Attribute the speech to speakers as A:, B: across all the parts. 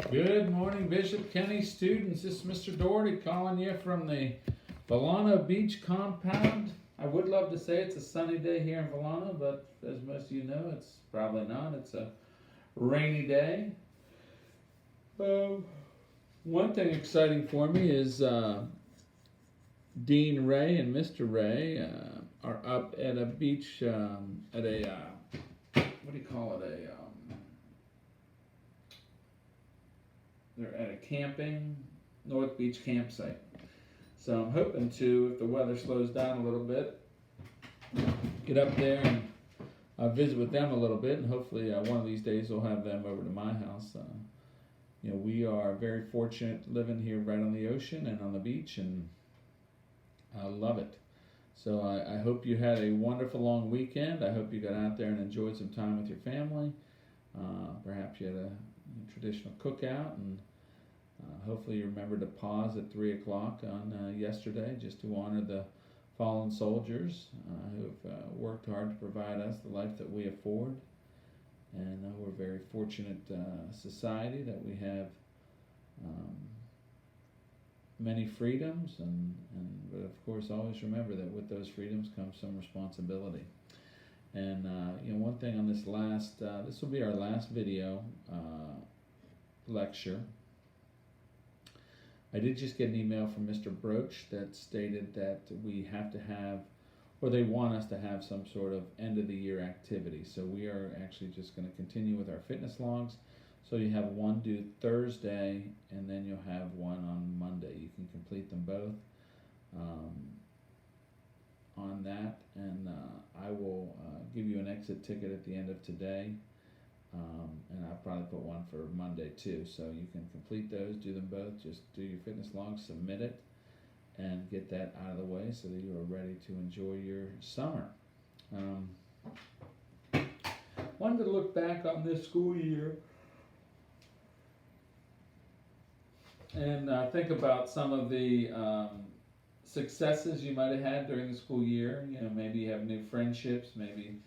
A: Good morning, Bishop Kenny students. This is Mr. Doherty calling you from the Volano Beach compound. I would love to say it's a sunny day here in Volano, but as most of you know, it's probably not. It's a rainy day. One thing exciting for me is Dean Ray and Mr. Ray are up at a beach, at a, what do you call it, they're at a camping, North Beach campsite. So I'm hoping to, if the weather slows down a little bit, get up there and visit with them a little bit, and hopefully one of these days we'll have them over to my house. We are very fortunate living here right on the ocean and on the beach, and I love it. So I hope you had a wonderful long weekend. I hope you got out there and enjoyed some time with your family. Perhaps you had a traditional cookout, and hopefully you remembered to pause at 3 o'clock on yesterday just to honor the fallen soldiers who have worked hard to provide us the life that we afford. And we're a very fortunate society that we have many freedoms, but of course always remember that with those freedoms comes some responsibility. And one thing on this this will be our last video lecture. I did just get an email from Mr. Broach that stated that we have to have, or they want us to have some sort of end of the year activity. So we are actually just going to continue with our fitness logs. So you have one due Thursday, and then you'll have one on Monday. You can complete them both on that, and I will give you an exit ticket at the end of today. And I'll probably put one for Monday too, so you can complete those, do them both, just do your fitness log, submit it, and get that out of the way so that you are ready to enjoy your summer. Wanted to look back on this school year and think about some of the successes you might have had during the school year. Maybe you have new friendships, maybe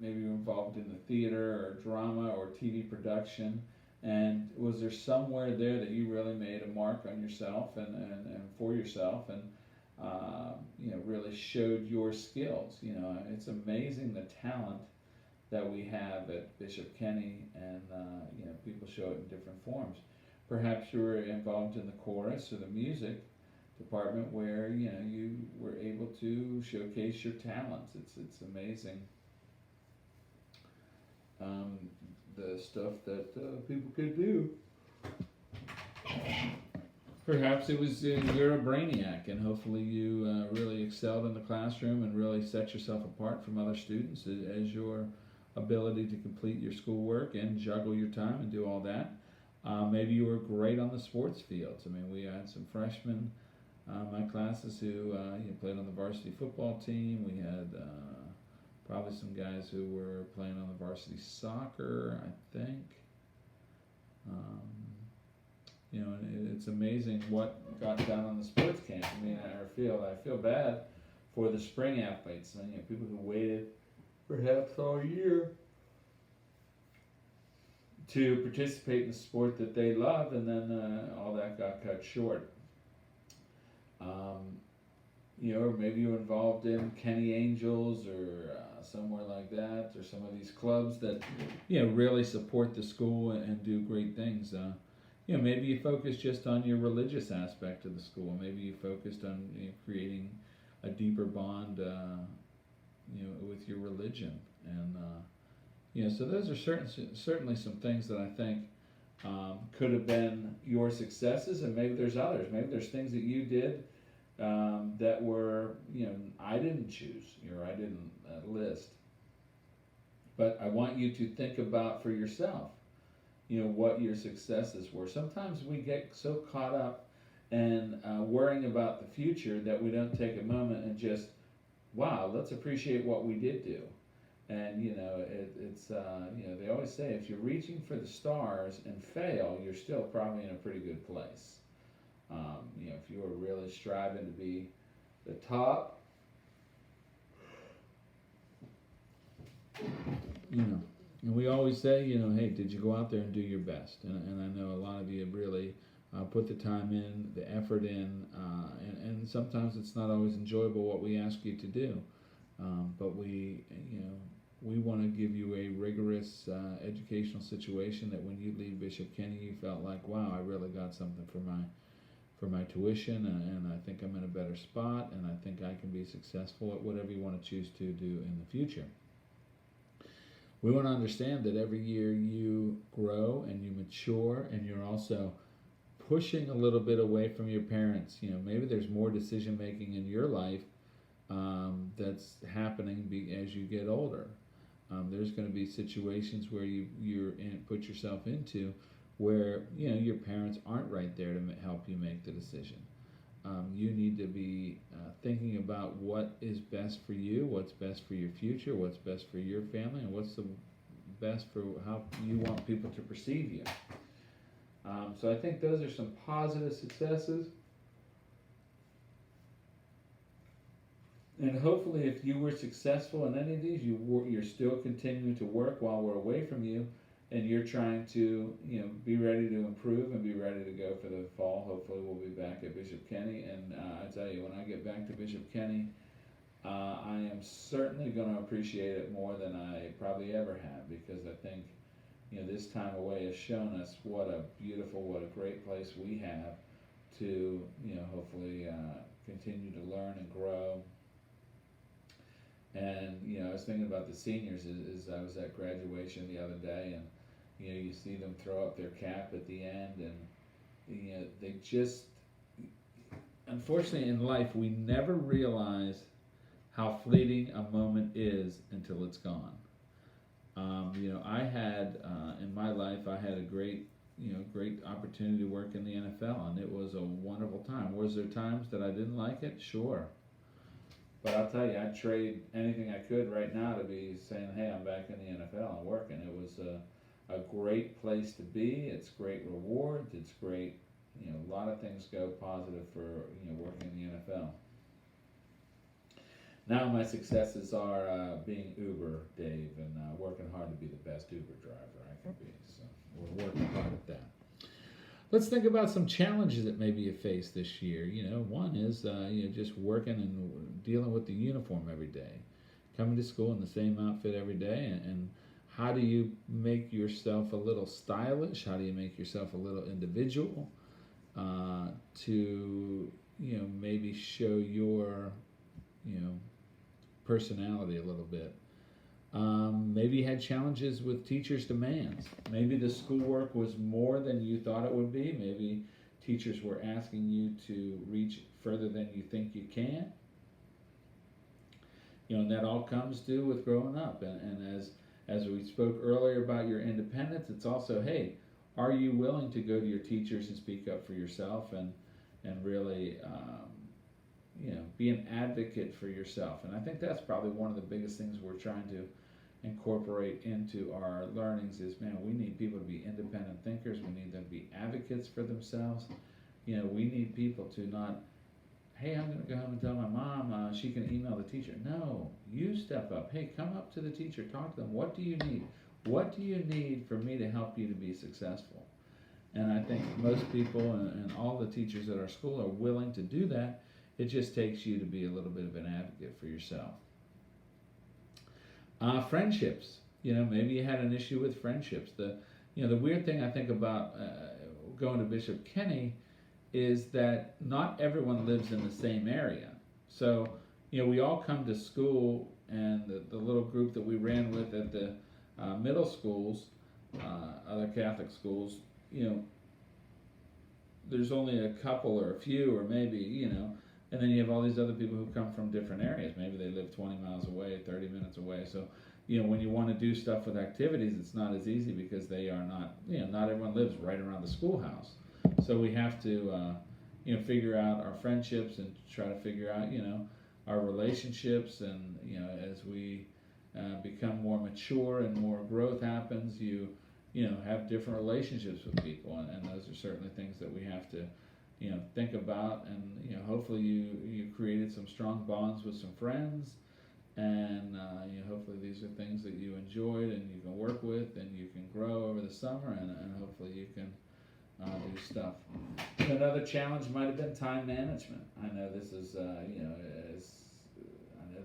A: you're involved in the theater or drama or TV production, and was there somewhere there that you really made a mark on yourself and for yourself, and really showed your skills? It's amazing the talent that we have at Bishop Kenny, and people show it in different forms. Perhaps you were involved in the chorus or the music department where you were able to showcase your talents. It's amazing. The stuff that people could do. Perhaps it was you're a brainiac, and hopefully you really excelled in the classroom and really set yourself apart from other students as your ability to complete your schoolwork and juggle your time and do all that. Maybe you were great on the sports fields. We had some freshmen my classes who played on the varsity football team. We had probably some guys who were playing on the varsity soccer, I think. It's amazing what got done on the sports camp. I feel bad for the spring athletes, and people who waited perhaps all year to participate in the sport that they love, and then all that got cut short. Or maybe you're involved in Kenny Angels or somewhere like that, or some of these clubs that really support the school and do great things. Maybe you focus just on your religious aspect of the school. Maybe you focused on creating a deeper bond with your religion, and so those are certainly some things that I think could have been your successes, and maybe there's others. Maybe there's things that you did that were, I didn't choose, or I didn't list. But I want you to think about for yourself, what your successes were. Sometimes we get so caught up in worrying about the future that we don't take a moment and just, wow, let's appreciate what we did do. And they always say if you're reaching for the stars and fail, you're still probably in a pretty good place. If you are really striving to be the top, And we always say, hey, did you go out there and do your best? And I know a lot of you really put the time in, the effort in, and sometimes it's not always enjoyable what we ask you to do. But we want to give you a rigorous educational situation that when you leave Bishop Kenny, you felt like, wow, I really got something for my tuition, and I think I'm in a better spot, and I think I can be successful at whatever you want to choose to do in the future. We want to understand that every year you grow and you mature, and you're also pushing a little bit away from your parents. Maybe there's more decision making in your life that's happening as you get older. There's going to be situations where put yourself into where your parents aren't right there to help you make the decision. You need to be thinking about what is best for you, what's best for your future, what's best for your family, and what's the best for how you want people to perceive you. So I think those are some positive successes. And hopefully if you were successful in any of these, you're still continuing to work while we're away from you, and you're trying to be ready to improve and be ready to go for the fall. Hopefully we'll be back at Bishop Kenny, and I tell you, when I get back to Bishop Kenny, I am certainly going to appreciate it more than I probably ever have, because I think this time away has shown us what a great place we have to hopefully continue to learn and grow. And I was thinking about the seniors as I was at graduation the other day, and you see them throw up their cap at the end, and they just, unfortunately in life, we never realize how fleeting a moment is until it's gone. I had in my life, I had a great opportunity to work in the NFL, and it was a wonderful time. Was there times that I didn't like it? Sure. But I'll tell you, I'd trade anything I could right now to be saying, hey, I'm back in the NFL and working. It was a great place to be. It's great rewards. It's great, a lot of things go positive for, working in the NFL. Now my successes are being Uber, Dave, and working hard to be the best Uber driver I can be. So we're working hard at that. Let's think about some challenges that maybe you face this year. One is just working and dealing with the uniform every day, coming to school in the same outfit every day, and how do you make yourself a little stylish? How do you make yourself a little individual to maybe show your personality a little bit? Maybe you had challenges with teachers' demands. Maybe the schoolwork was more than you thought it would be. Maybe teachers were asking you to reach further than you think you can. And that all comes due with growing up. And as we spoke earlier about your independence, it's also, hey, are you willing to go to your teachers and speak up for yourself and really be an advocate for yourself? And I think that's probably one of the biggest things we're trying to incorporate into our learnings is, man, we need people to be independent thinkers. We need them to be advocates for themselves. We need people to not, hey, I'm going to go home and tell my mom she can email the teacher. No, you step up. Hey, come up to the teacher, talk to them. What do you need? What do you need for me to help you to be successful? And I think most people and all the teachers at our school are willing to do that. It just takes you to be a little bit of an advocate for yourself. Friendships. Maybe you had an issue with friendships. The weird thing I think about going to Bishop Kenny is that not everyone lives in the same area. So, we all come to school, and the little group that we ran with at the middle schools, other Catholic schools, there's only a couple or a few or maybe, and then you have all these other people who come from different areas. Maybe they live 20 miles away, 30 minutes away. So, when you want to do stuff with activities, it's not as easy because they are not, not everyone lives right around the schoolhouse. So we have to, figure out our friendships and try to figure out, our relationships. And, as we become more mature and more growth happens, you have different relationships with people. And those are certainly things that we have to, think about. And, hopefully you created some strong bonds with some friends And hopefully these are things that you enjoyed and you can work with and you can grow over the summer, and hopefully you can do stuff. Another challenge might have been time management. I know this is, I know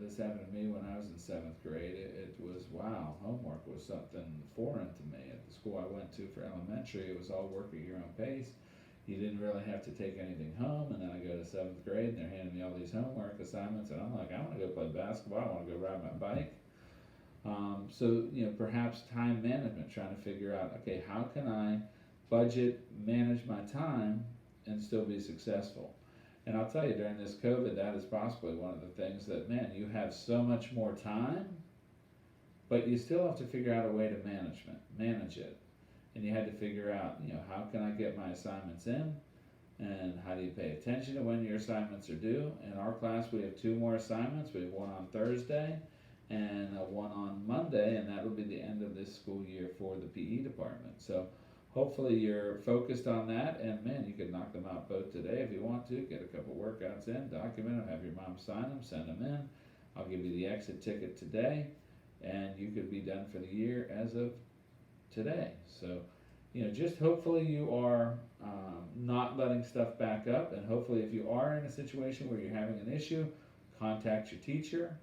A: this happened to me when I was in seventh grade. It was, wow, homework was something foreign to me. At the school I went to for elementary, it was all work at your own pace. You didn't really have to take anything home, and then I go to seventh grade and they're handing me all these homework assignments, and I'm like, I want to go play basketball, I want to go ride my bike. So, perhaps time management, trying to figure out, okay, how can I budget, manage my time, and still be successful? And I'll tell you, during this COVID, that is possibly one of the things that, man, you have so much more time, but you still have to figure out a way to manage it. And you had to figure out, how can I get my assignments in? And how do you pay attention to when your assignments are due? In our class, we have 2 more assignments. We have one on Thursday and one on Monday, and that will be the end of this school year for the PE department. So hopefully you're focused on that, and man, you could knock them out both today if you want to. Get a couple workouts in, document them, have your mom sign them, send them in. I'll give you the exit ticket today, and you could be done for the year as of today. So, just hopefully you are not letting stuff back up, and hopefully if you are in a situation where you're having an issue, contact your teacher.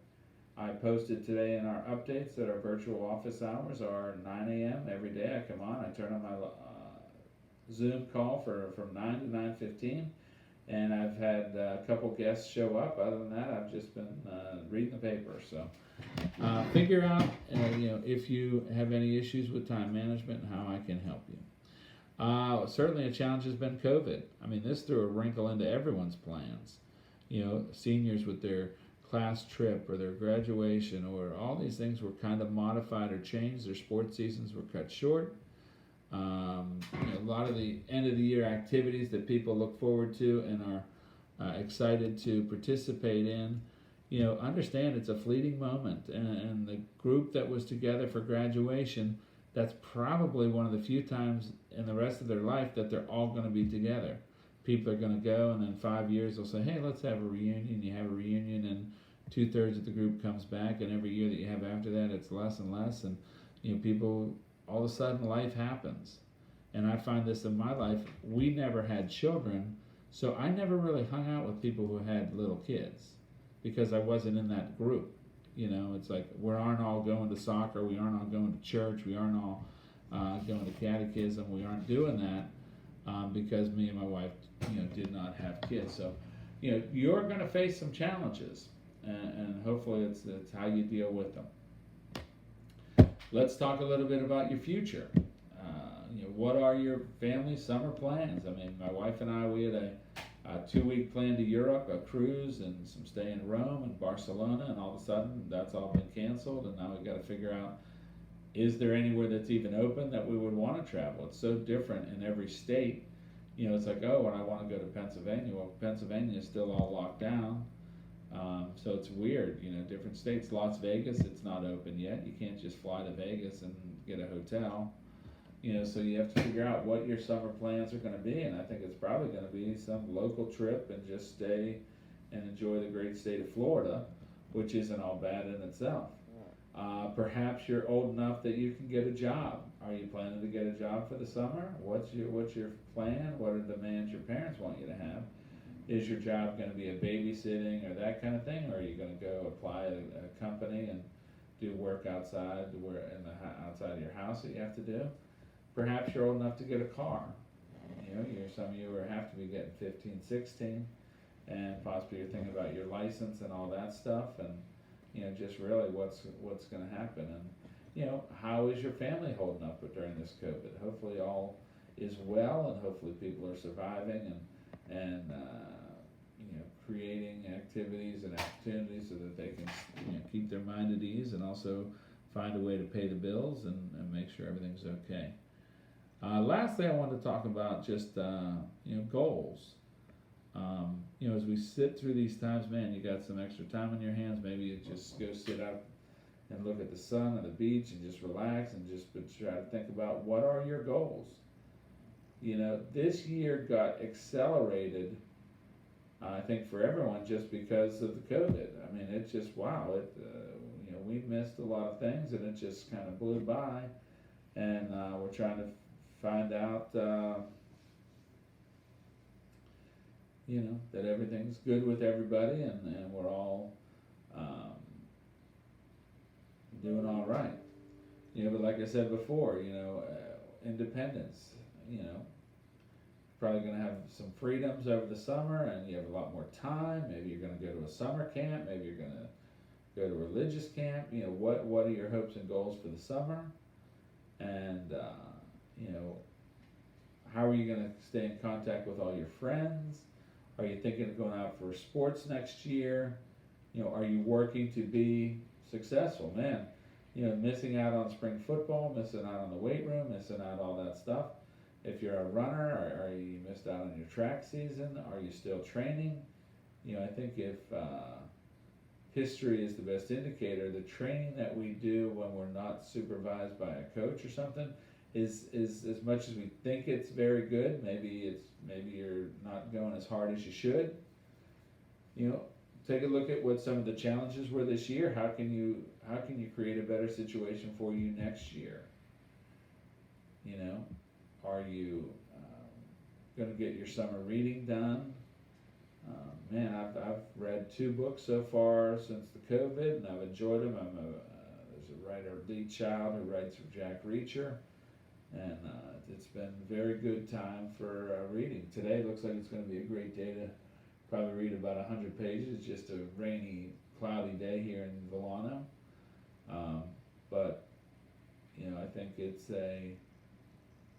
A: I posted today in our updates that our virtual office hours are 9 a.m. every day. I come on, I turn on my Zoom call from 9 to 9:15, and I've had a couple guests show up. Other than that, I've just been reading the paper. So figure out, if you have any issues with time management and how I can help you. Certainly a challenge has been COVID. I mean, this threw a wrinkle into everyone's plans. Seniors with their class trip or their graduation or all these things were kind of modified or changed. Their sports seasons were cut short. A lot of the end of the year activities that people look forward to and are excited to participate in, understand it's a fleeting moment, and the group that was together for graduation, that's probably one of the few times in the rest of their life that they're all going to be together. People are going to go, and then 5 years they'll say, hey, let's have a reunion. You have a reunion, and 2/3 of the group comes back, and every year that you have after that, it's less and less, and people, all of a sudden life happens. And I find this in my life, we never had children, so I never really hung out with people who had little kids because I wasn't in that group. It's like we aren't all going to soccer, we aren't all going to church, we aren't all going to catechism, we aren't doing that because me and my wife, did not have kids. So, you're going to face some challenges, and hopefully it's how you deal with them. Let's talk a little bit about your future. What are your family summer plans? I mean, my wife and I, we had a 2-week plan to Europe, a cruise, and some stay in Rome and Barcelona, and all of a sudden that's all been canceled, and now we've got to figure out, is there anywhere that's even open that we would want to travel? It's so different in every state. It's like, oh, when I want to go to Pennsylvania, well, Pennsylvania is still all locked down, so it's weird. Different states. Las Vegas, it's not open yet. You can't just fly to Vegas and get a hotel. So you have to figure out what your summer plans are going to be, and I think it's probably going to be some local trip and just stay and enjoy the great state of Florida, which isn't all bad in itself. Perhaps you're old enough that you can get a job. Are you planning to get a job for the summer? What's your plan? What are the demands your parents want you to have? Is your job going to be a babysitting or that kind of thing, or are you going to go apply at a company and do work outside outside of your house that you have to do? Perhaps you're old enough to get a car. Some of you have to be getting 15, 16, and possibly you're thinking about your license and all that stuff, and just really what's going to happen, and how is your family holding up during this COVID? Hopefully all is well, and hopefully people are surviving and creating activities and opportunities so that they can keep their mind at ease and also find a way to pay the bills and make sure everything's okay. Lastly, I wanted to talk about just goals. As we sit through these times, man, you got some extra time on your hands. Maybe you just go sit out and look at the sun or the beach and just relax and just try to think about what are your goals. This year got accelerated I think for everyone, just because of the COVID. I mean, it's just wow. We missed a lot of things, and it just kind of blew by. And we're trying to find out, that everything's good with everybody, and we're all um, doing all right. But like I said before, independence. You know, probably going to have some freedoms over the summer, and you have a lot more time. Maybe you're going to go to a summer camp. Maybe you're going to go to a religious camp. What are your hopes and goals for the summer? And how are you going to stay in contact with all your friends? Are you thinking of going out for sports next year? Are you working to be successful? Man, missing out on spring football, missing out on the weight room, missing out all that stuff. If you're a runner, are you missed out on your track season? Are you still training? I think if history is the best indicator, the training that we do when we're not supervised by a coach or something is as much as we think it's very good. Maybe you're not going as hard as you should. Take a look at what some of the challenges were this year. How can you create a better situation for you next year? Are you going to get your summer reading done? Man, I've read 2 books so far since the COVID, and I've enjoyed them. There's a writer, Lee Child, who writes for Jack Reacher, and it's been a very good time for reading. Today looks like it's going to be a great day to probably read about 100 pages. It's just a rainy, cloudy day here in Volano, but I think it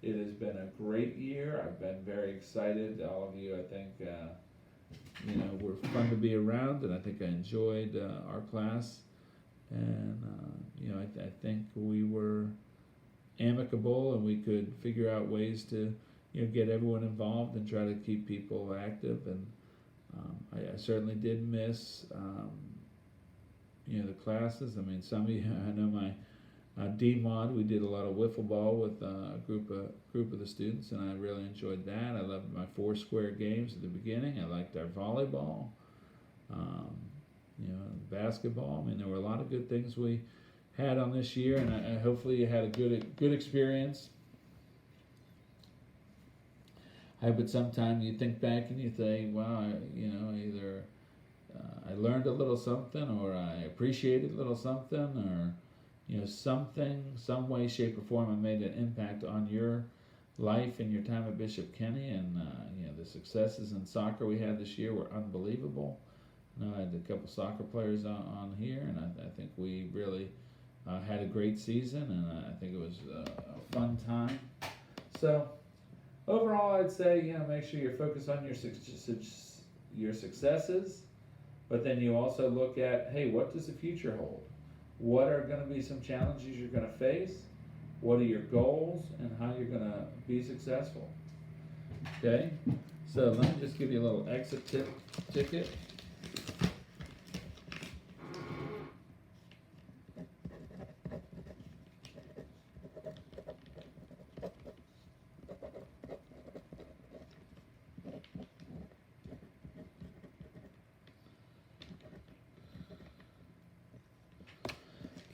A: has been a great year. I've been very excited. All of you, I think, were fun to be around, and I think I enjoyed our class. And, I think we were amicable, and we could figure out ways to, get everyone involved and try to keep people active. And I certainly did miss, the classes. I mean, some of you, I know my D-Mod, we did a lot of wiffle ball with a group of the students, and I really enjoyed that. I loved my 4 square games at the beginning. I liked our volleyball, basketball. I mean, there were a lot of good things we had on this year, and I hopefully you had a good experience. I hope at some time you think back and you say, wow, either I learned a little something, or I appreciated a little something, or something, some way, shape, or form, I made an impact on your life and your time at Bishop Kenny. And the successes in soccer we had this year were unbelievable. I had a couple soccer players on here, and I think we really had a great season, and I think it was a fun time. So overall, I'd say make sure you're focused on your successes, but then you also look at, hey, what does the future hold? What are going to be some challenges you're going to face? What are your goals, and how you're going to be successful? Okay, so let me just give you a little exit ticket.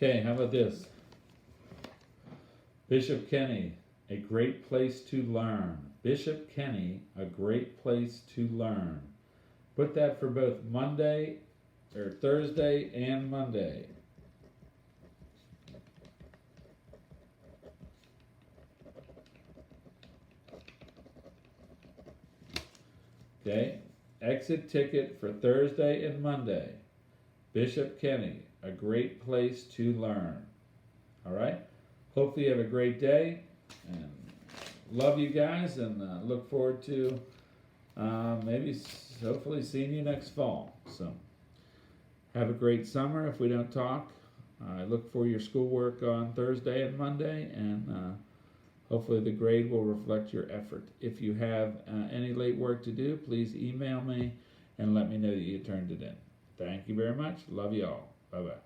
A: Okay, how about this? Bishop Kenny, a great place to learn. Bishop Kenny, a great place to learn. Put that for both Monday, or Thursday and Monday. Okay, exit ticket for Thursday and Monday. Bishop Kenny, a great place to learn. All right? Hopefully you have a great day, and love you guys, and look forward to hopefully seeing you next fall. So have a great summer if we don't talk. I look for your schoolwork on Thursday and Monday, and hopefully the grade will reflect your effort. If you have any late work to do, please email me and let me know that you turned it in. Thank you very much. Love you all. Bye-bye.